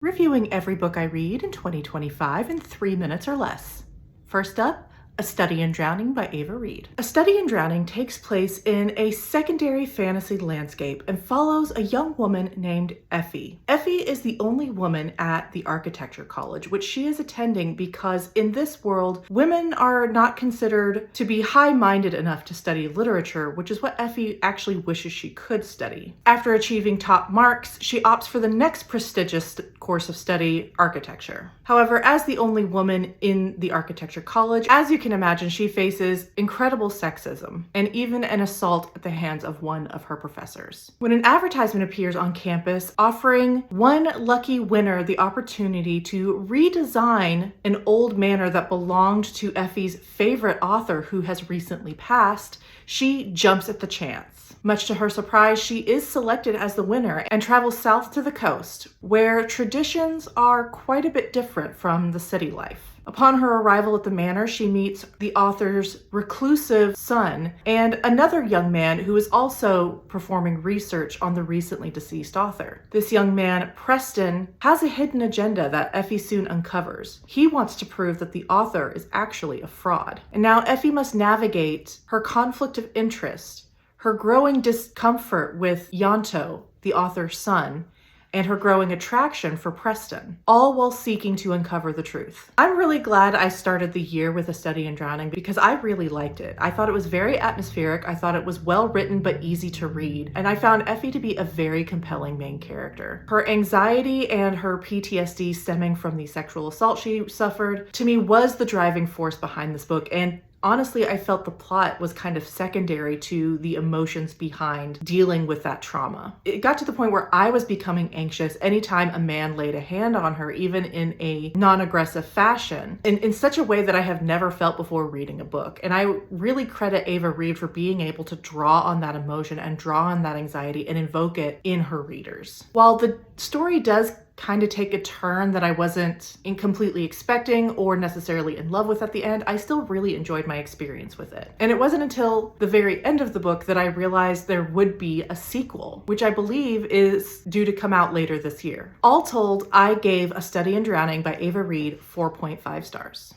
reviewing every book I read in 2025 in 3 minutes or less. First up, A Study in Drowning by Ava Reid. A Study in Drowning takes place in a secondary fantasy landscape and follows a young woman named Effie. Effie is the only woman at the architecture college, which she is attending because in this world, women are not considered to be high-minded enough to study literature, which is what Effie actually wishes she could study. After achieving top marks, she opts for the next prestigious course of study, architecture. However, as the only woman in the architecture college, as you can imagine, she faces incredible sexism and even an assault at the hands of one of her professors. When an advertisement appears on campus offering one lucky winner the opportunity to redesign an old manor that belonged to Effie's favorite author who has recently passed, she jumps at the chance. Much to her surprise, she is selected as the winner and travels south to the coast, where traditions are quite a bit different from the city life. Upon her arrival at the manor, she meets the author's reclusive son and another young man who is also performing research on the recently deceased author. This young man, Preston, has a hidden agenda that Effie soon uncovers. He wants to prove that the author is actually a fraud. And now Effie must navigate her conflict of interest, her growing discomfort with Yanto, the author's son, and her growing attraction for Preston, all while seeking to uncover the truth. I'm really glad I started the year with A Study in Drowning because I really liked it. I thought it was very atmospheric, I thought it was well written but easy to read, and I found Effie to be a very compelling main character. Her anxiety and her PTSD stemming from the sexual assault she suffered, to me, was the driving force behind this book, and honestly, I felt the plot was kind of secondary to the emotions behind dealing with that trauma. It got to the point where I was becoming anxious anytime a man laid a hand on her, even in a non-aggressive fashion, in such a way that I have never felt before reading a book. And I really credit Ava Reid for being able to draw on that emotion and draw on that anxiety and invoke it in her readers. While the story does kind of take a turn that I wasn't completely expecting or necessarily in love with at the end, I still really enjoyed my experience with it. And it wasn't until the very end of the book that I realized there would be a sequel, which I believe is due to come out later this year. All told, I gave A Study in Drowning by Ava Reid 4.5 stars.